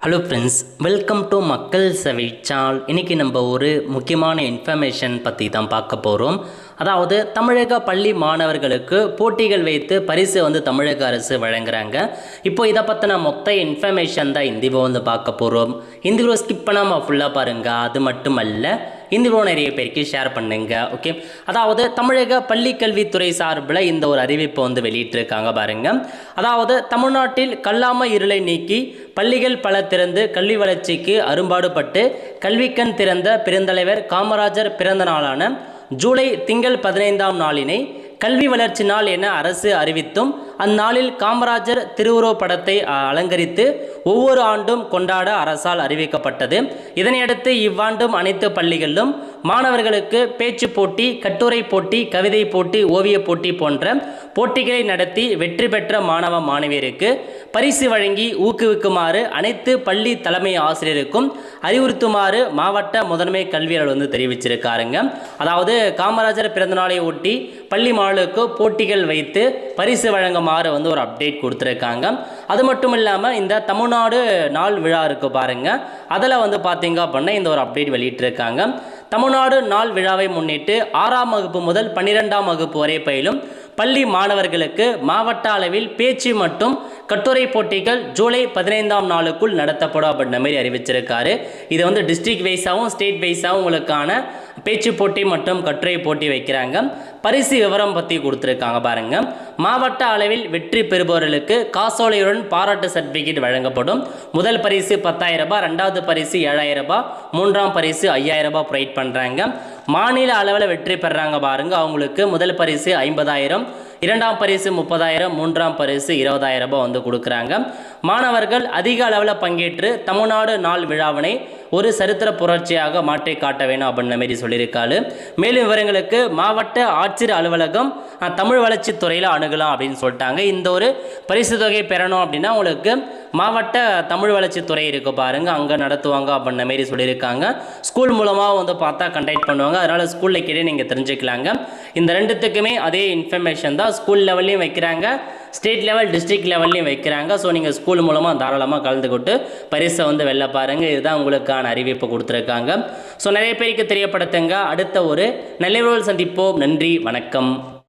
Hello friends, welcome to மக்கள் சேவை channel. இன்றைக்கி நம்ம ஒரு முக்கியமான இன்ஃபர்மேஷன் பற்றி தான் பார்க்க போகிறோம். அதாவது தமிழக பள்ளி மாணவர்களுக்கு போட்டிகள் வைத்து பரிசு தமிழக அரசு வழங்குறாங்க. இப்போ இதை பற்றின மொத்த இன்ஃபர்மேஷன் தான் இந்த வீடியோ பார்க்க போகிறோம். இந்த வீடியோ ஸ்கிப் பண்ணாமல் ஃபுல்லாக பாருங்கள். அது மட்டும் அல்ல, இந்த வீடியோ நிறைய பேருக்கு ஷேர் பண்ணுங்க. ஓகே, அதாவது தமிழக பள்ளி கல்வித்துறை சார்பில் இந்த ஒரு அறிவிப்பை வெளியிட்டிருக்காங்க பாருங்க. அதாவது தமிழ்நாட்டில் கல்லாமை இருளை நீக்கி பள்ளிகள் பல திறந்து கல்வி வளர்ச்சிக்கு அரும்பாடுபட்டு கல்விக்கண் திறந்த பெருந்தலைவர் காமராஜர் பிறந்த நாளான ஜூலை திங்கள் 15ஆம் நாளினை கல்வி வளர்ச்சி நாள் என அரசு அறிவித்தும் அந்நாளில் காமராஜர் திருவுருவப் படத்தை அலங்கரித்து ஒவ்வொரு ஆண்டும் கொண்டாட அரசால் அறிவிக்கப்பட்டது. இதனையடுத்து இவ்வாண்டும் அனைத்து பள்ளிகளிலும் மாணவர்களுக்கு பேச்சு போட்டி, கட்டுரை போட்டி, கவிதை போட்டி, ஓவிய போட்டி போன்ற போட்டிகளை நடத்தி வெற்றி பெற்ற மாணவ மாணவியருக்கு பரிசு வழங்கி ஊக்குவிக்குமாறு அனைத்து பள்ளி தலைமை ஆசிரியருக்கும் அறிவுறுத்துமாறு மாவட்ட முதன்மை கல்வியாளர் தெரிவிச்சிருக்காருங்க. அதாவது காமராஜர் பிறந்தநாளை ஒட்டி பள்ளி மாணவர்களுக்கு போட்டிகள் வைத்து பரிசு வழங்குமாறு ஒரு அப்டேட் கொடுத்துருக்காங்க. அது மட்டும் இல்லாமல் இந்த தமிழ்நாடு நாள் விழா இருக்கு பாருங்க, அதில் பார்த்தீங்க அப்படின்னா இந்த ஒரு அப்டேட் வெளியிட்டிருக்காங்க. தமிழ்நாடு நாள் விழாவை முன்னிட்டு 6ஆம் வகுப்பு முதல் 12ஆம் வகுப்பு வரை பயிலும் பள்ளி மாணவர்களுக்கு மாவட்ட அளவில் பேச்சு மற்றும் கட்டுரை போட்டிகள் ஜூலை 15ஆம் நாளுக்குள் நடத்தப்படும் அப்படின்ற மாதிரி அறிவிச்சிருக்காரு. இது டிஸ்ட்ரிக்ட் வைஸாகவும் ஸ்டேட் வைஸாகவும் உங்களுக்கான பேச்சு போட்டி மற்றும் கட்டுரை போட்டி வைக்கிறாங்க. பரிசு விவரம் பற்றி கொடுத்துருக்காங்க பாருங்க. மாவட்ட அளவில் வெற்றி பெறுபவர்களுக்கு காசோலையுடன் பாராட்டு சர்டிஃபிகேட் வழங்கப்படும். முதல் பரிசு 10,000 ரூபாய், ரெண்டாவது பரிசு 7,000 ரூபாய், மூன்றாம் பரிசு 5,000 ரூபாய் ப்ரொவைட் பண்ணுறாங்க. மாநில அளவில் வெற்றி பெறாங்க பாருங்க, அவங்களுக்கு முதல் பரிசு 50,000, இரண்டாம் பரிசு 30,000, மூன்றாம் பரிசு 20,000 ரூபாய் கொடுக்குறாங்க. மாணவர்கள் அதிக அளவில் பங்கேற்று தமிழ்நாடு நாள் விழாவினை ஒரு சரித்திர புரட்சியாக மாற்றி காட்ட வேணும் அப்படின்ற மாதிரி சொல்லியிருக்காரு. மேலும் விவரங்களுக்கு மாவட்ட ஆட்சியர் அலுவலகம் தமிழ் வளர்ச்சி துறையில் அணுகலாம் அப்படின்னு சொல்லிட்டாங்க. இந்த ஒரு பரிசு தொகை பெறணும் அப்படின்னா உங்களுக்கு மாவட்ட தமிழ் வளர்ச்சி துறை இருக்கு பாருங்க, அங்கே நடத்துவாங்க அப்படின்ற மாதிரி சொல்லியிருக்காங்க. ஸ்கூல் மூலமாக பார்த்தா கண்டக்ட் பண்ணுவாங்க. அதனால் ஸ்கூலில் கேட்டே நீங்கள் தெரிஞ்சுக்கலாங்க. இந்த ரெண்டுத்துக்குமே அதே இன்ஃபர்மேஷன் தான், ஸ்கூல் லெவல்லையும் வைக்கிறாங்க, ஸ்டேட் லெவல் டிஸ்ட்ரிக்ட் லெவல்லையும் வைக்கிறாங்க. ஸோ நீங்கள் ஸ்கூல் மூலமாக தாராளமாக கலந்துக்கிட்டு பரிசை வெல்ல பாருங்கள். இதுதான் உங்களுக்கான அறிவிப்பு கொடுத்துருக்காங்க. ஸோ நிறைய பேருக்கு தெரியப்படுத்துங்க. அடுத்த ஒரு நல்ல சந்திப்போம். நன்றி, வணக்கம்.